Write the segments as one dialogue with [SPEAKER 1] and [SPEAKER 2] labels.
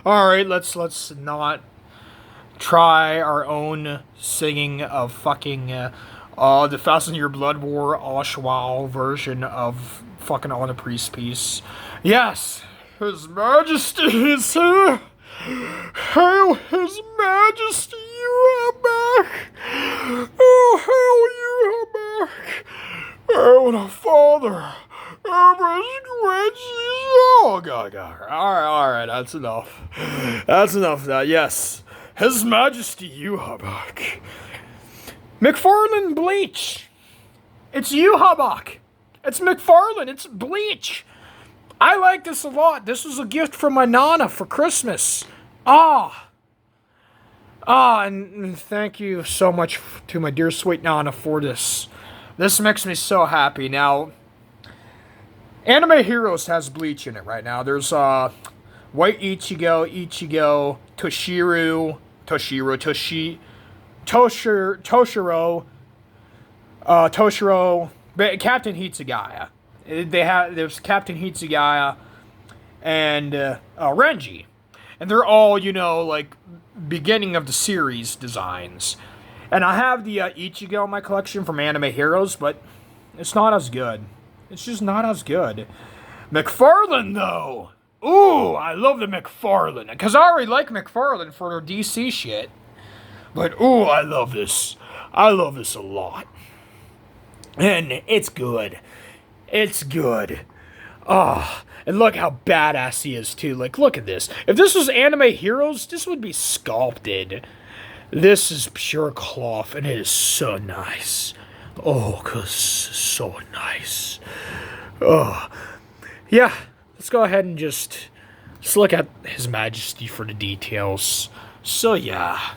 [SPEAKER 1] Alright, let's not try our own singing of fucking the 1,000-Year Blood War yhwach version of fucking On a Priest Piece. Yes, His Majesty is here. Hail His Majesty, you are back. Oh, hail, you are back. Hail the Father. Oh, God. Alright, that's enough. That's enough of that, yes. His Majesty, you are back. McFarlane Bleach. It's yhwach. It's McFarlane. It's Bleach. I like this a lot. This was a gift from my Nana for Christmas. And thank you so much to my dear sweet Nana for this. This makes me so happy. Now, Anime Heroes has Bleach in it right now. There's White Ichigo, Toshiro, Captain Hitsugaya. There's Captain Hitsugaya and Renji. And they're all, like, beginning of the series designs. And I have the Ichigo in my collection from Anime Heroes, but it's not as good. It's just not as good. McFarlane, though. Ooh, I love the McFarlane. Because I already like McFarlane for their DC shit. But, ooh, I love this. I love this a lot. And it's good. It's good. And look how badass he is, too. Like, look at this. If this was Anime Heroes, this would be sculpted. This is pure cloth, and it is so nice. Oh, 'cause so nice. Yeah, let's go ahead and just look at His Majesty for the details. So, yeah.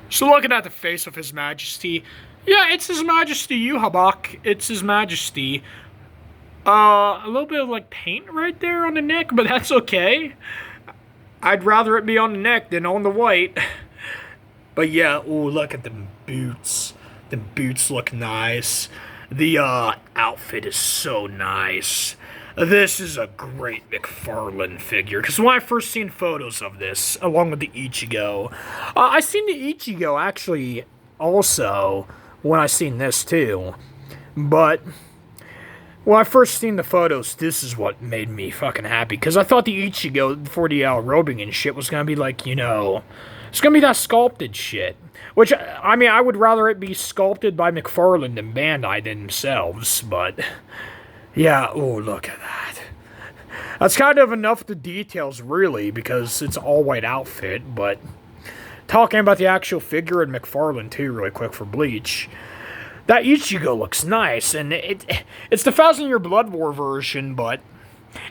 [SPEAKER 1] So, looking at the face of His Majesty, yeah, it's His Majesty yhwach. It's His Majesty. A little bit of, like, paint right there on the neck, but that's okay. I'd rather it be on the neck than on the white. But, yeah, ooh, look at them boots. The boots look nice. The outfit is so nice. This is a great McFarlane figure. Because when I first seen photos of this, along with the Ichigo, I seen the Ichigo actually also when I seen this too. But when I first seen the photos, this is what made me fucking happy. Because I thought the Ichigo for the robing and shit was going to be like, it's going to be that sculpted shit. Which, I mean, I would rather it be sculpted by McFarlane than Bandai themselves, but yeah, oh, look at that. That's kind of enough of the details, really, because it's an all-white outfit, but talking about the actual figure and McFarlane, too, really quick for Bleach, that Ichigo looks nice, and it's the 1,000-Year Blood War version, but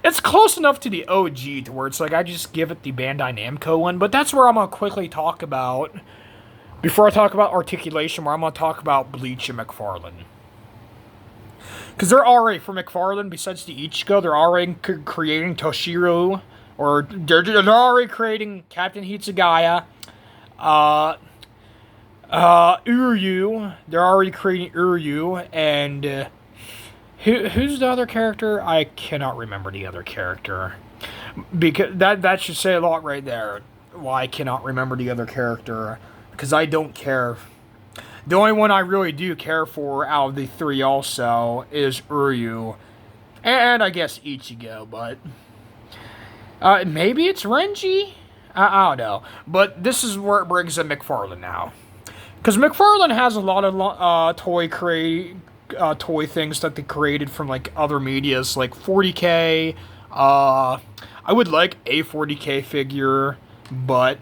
[SPEAKER 1] it's close enough to the OG to where it's like I just give it the Bandai Namco one, but that's where I'm going to quickly talk about. Before I talk about articulation, where I'm going to talk about Bleach and McFarlane. Because they're already, for McFarlane, besides the Ichigo, they're already creating Toshiro, or they're already creating Captain Hitsugaya, Uryu, they're already creating Uryu, and who's the other character? I cannot remember the other character. Because that should say a lot right there, why I cannot remember the other character. Because I don't care. The only one I really do care for out of the three also is Uryu. And I guess Ichigo, but maybe it's Renji? I don't know. But this is where it brings in McFarlane now. Because McFarlane has a lot of toy things that they created from like other medias, like 40K. I would like a 40K figure, but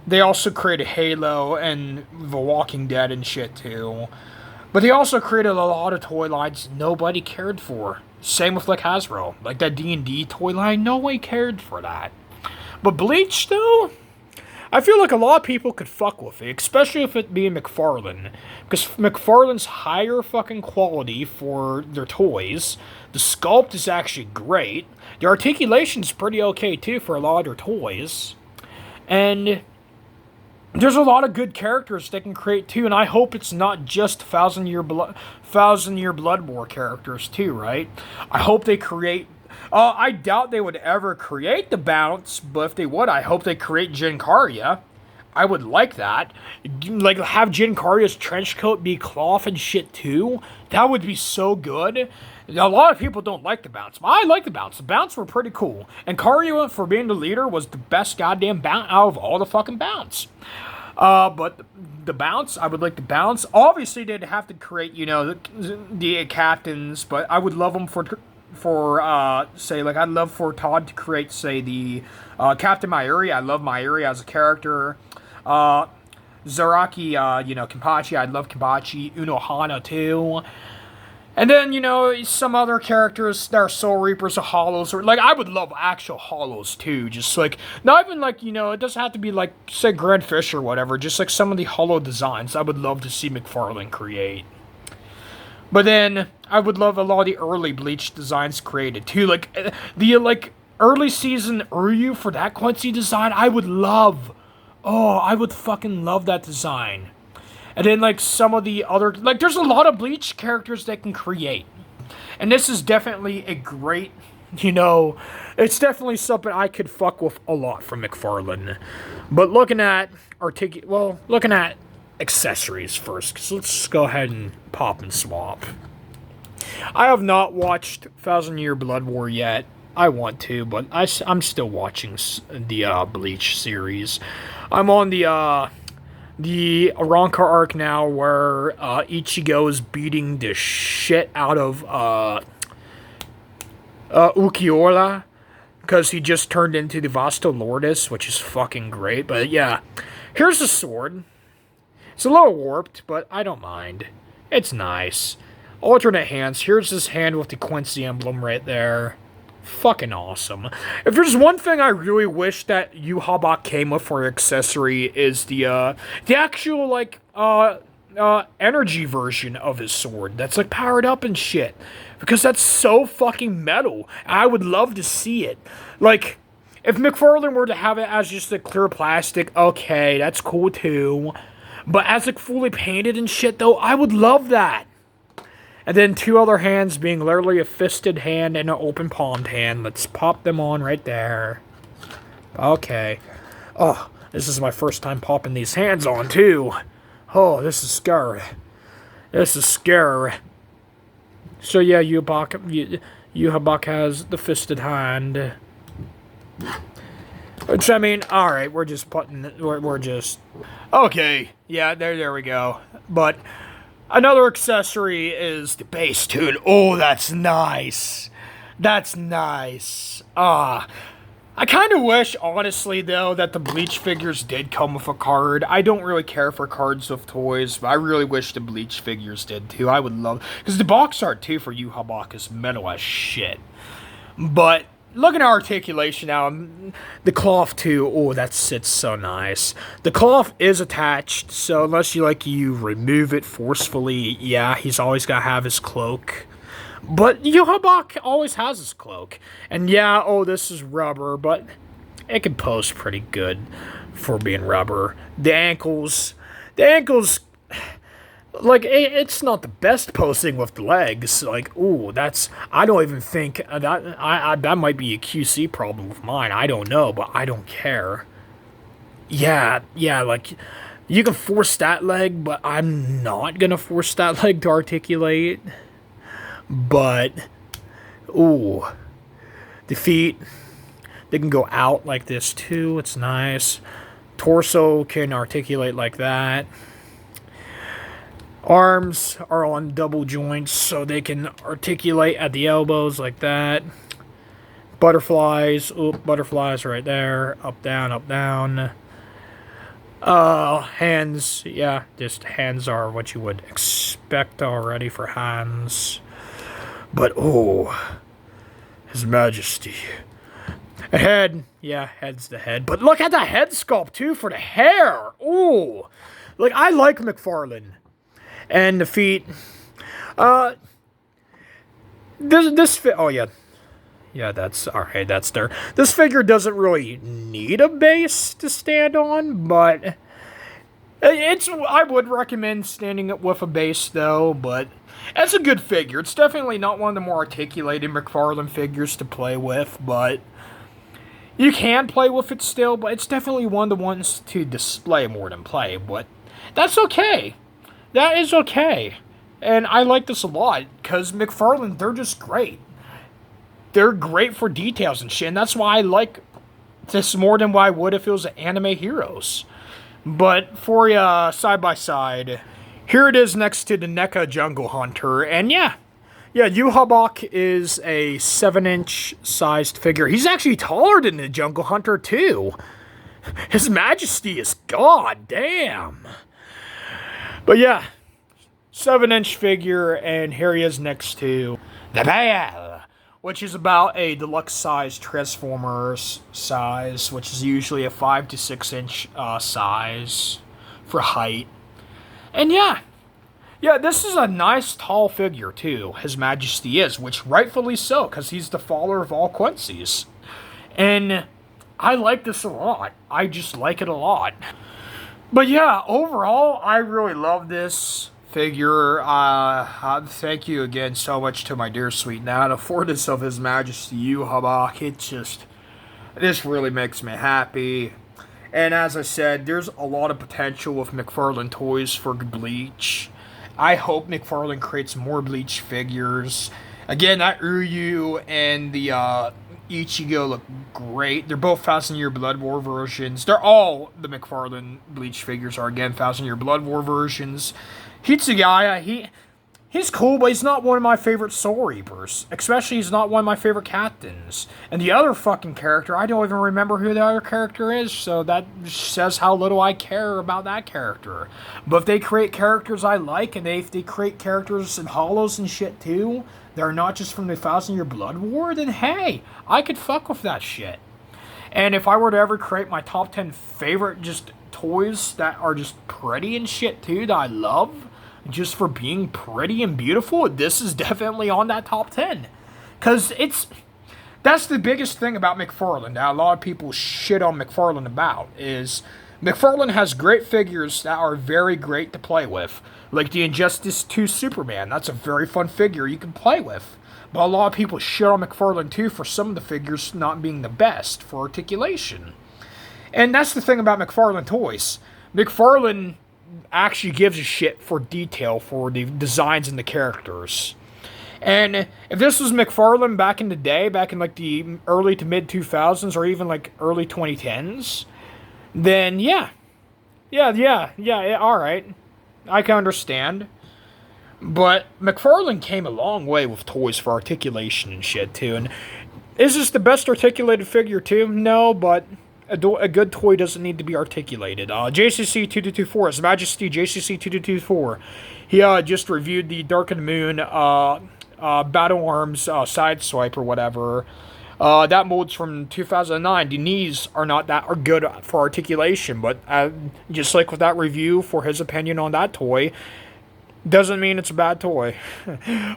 [SPEAKER 1] they also created Halo and The Walking Dead and shit too. But they also created a lot of toy lines nobody cared for. Same with like Hasbro. Like that D&D toy line, nobody cared for that. But Bleach though, I feel like a lot of people could fuck with it, especially if it being McFarlane. Because McFarlane's higher fucking quality for their toys. The sculpt is actually great. The articulation's pretty okay too for a lot of their toys. And there's a lot of good characters they can create too, and I hope it's not just Thousand Year Blood War characters too, right? I hope they create. I doubt they would ever create the Bounce, but if they would, I hope they create Jinkarya. I would like that. Like, have Jinkarya's trench coat be cloth and shit too. That would be so good. A lot of people don't like the Bounce, but I like the Bounce. The Bounce were pretty cool. And Karya, for being the leader, was the best goddamn Bounce out of all the fucking Bounce. But the Bounce, I would like the Bounce. Obviously, they'd have to create, the captains, but I would love them I'd love for Todd to create, say, the Captain Mayuri. I love Mayuri as a character. Zaraki, Kenpachi. I'd love Kenpachi. Unohana, too. And then, some other characters that are Soul Reapers or Hollows. Or, I would love actual Hollows, too. Just, not even, it doesn't have to be, say, Grand Fish or whatever. Just, some of the Hollow designs I would love to see McFarlane create. But then, I would love a lot of the early Bleach designs created, too. The early season Uryu for that Quincy design, I would love. Oh, I would fucking love that design. And then, some of the other... there's a lot of Bleach characters that can create. And this is definitely a great, it's definitely something I could fuck with a lot from McFarlane. But looking at accessories first, because let's go ahead and pop and swap. I have not watched Thousand Year Blood War yet. I want to, but I'm still watching the Bleach series. I'm on the Arrancar arc now, where Ichigo is beating the shit out of Ukiura, because he just turned into the Vasto Lourdes, which is fucking great. But yeah, here's the sword. It's a little warped, but I don't mind. It's nice. Alternate hands. Here's his hand with the Quincy emblem right there. Fucking awesome. If there's one thing I really wish that yhwach came with for accessory is the actual, energy version of his sword. That's, powered up and shit. Because that's so fucking metal. I would love to see it. If McFarlane were to have it as just a clear plastic, okay, that's cool too. But as, fully painted and shit, though, I would love that. And then two other hands being literally a fisted hand and an open palmed hand. Let's pop them on right there. Okay. Oh, this is my first time popping these hands on, too. Oh, this is scary. This is scary. So, yeah, yhwach has the fisted hand. Which, I mean, alright, we're just putting... We're just... Okay, yeah, there we go. But... another accessory is the bass tune. Oh, that's nice. That's nice. I kind of wish, honestly, though, that the Bleach figures did come with a card. I don't really care for cards with toys, but I really wish the Bleach figures did, too. I would love... because the box art, too, for yhwach is metal as shit. But... looking at articulation now, the cloth too, oh, that sits so nice. The cloth is attached, so unless you remove it forcefully, yeah, he's always got to have his cloak. But yhwach always has his cloak. And yeah, oh, this is rubber, but it can pose pretty good for being rubber. The ankles, it's not the best posing with the legs. Ooh, that's... I don't even think... that might be a QC problem with mine. I don't know, but I don't care. Yeah, you can force that leg, but I'm not gonna force that leg to articulate. But... ooh. The feet, they can go out like this, too. It's nice. Torso can articulate like that. Arms are on double joints, so they can articulate at the elbows like that. Butterflies. Oop, butterflies right there. Up, down, up, down. Hands. Yeah, just hands are what you would expect already for hands. But, oh, His Majesty. A head. Yeah, head's the head. But look at the head sculpt, too, for the hair. Ooh. I like McFarlane. And the feet. This fit. Oh, yeah. Yeah, that's alright, that's there. This figure doesn't really need a base to stand on, but I would recommend standing it with a base though, but it's a good figure. It's definitely not one of the more articulated McFarlane figures to play with, but you can play with it still, but it's definitely one of the ones to display more than play, but that's okay. That is okay. And I like this a lot, because McFarlane, they're just great. They're great for details and shit, and that's why I like this more than what I would if it was Anime Heroes. But for you, side-by-side, here it is next to the NECA Jungle Hunter, and yeah, yhwach is a 7-inch sized figure. He's actually taller than the Jungle Hunter, too. His Majesty is goddamn. But yeah, 7-inch figure, and here he is next to the Bale, which is about a deluxe size Transformers size, which is usually a 5 to 6 inch size for height. And yeah, this is a nice tall figure too, His Majesty is, which rightfully so, because he's the father of all Quincy's. And I like this a lot. I just like it a lot. But yeah, overall, I really love this figure. Thank you again so much to my dear sweet Nana for this of His Majesty yhwach. This really makes me happy. And as I said, there's a lot of potential with McFarlane toys for Bleach. I hope McFarlane creates more Bleach figures. Again, that Uryu and the Ichigo look great. They're both 1,000 Year Blood War versions. They're all the McFarlane Bleach figures are, again, 1,000 Year Blood War versions. Hitsugaya, he's cool, but he's not one of my favorite Soul Reapers. Especially, he's not one of my favorite captains. And the other fucking character, I don't even remember who the other character is, so that says how little I care about that character. But if they create characters I like, and if they create characters in Hollows and shit too, that are not just from the 1,000 Year Blood War, then hey, I could fuck with that shit. And if I were to ever create my top 10 favorite just toys that are just pretty and shit too, that I love, just for being pretty and beautiful, this is definitely on that top 10. Because that's the biggest thing about McFarlane that a lot of people shit on McFarlane about, is McFarlane has great figures that are very great to play with. Like the Injustice 2 Superman, that's a very fun figure you can play with. But a lot of people shit on McFarlane too for some of the figures not being the best for articulation. And that's the thing about McFarlane toys. McFarlane actually gives a shit for detail for the designs and the characters. And if this was McFarlane back in the day, back in like the early to mid 2000s or even like early 2010s, then yeah, alright. I can understand. But McFarlane came a long way with toys for articulation and shit too. And is this the best articulated figure too? No, but a good toy doesn't need to be articulated. JCC 2224, His Majesty JCC 2224. He just reviewed the Dark and Moon Battle Arms Sideswipe or whatever. That mold's from 2009. The knees are not that good for articulation, but just like with that review for his opinion on that toy, doesn't mean it's a bad toy.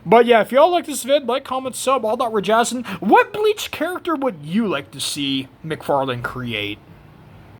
[SPEAKER 1] But yeah, if y'all like this vid, like, comment, sub, all that rajazzin'. What Bleach character would you like to see McFarlane create?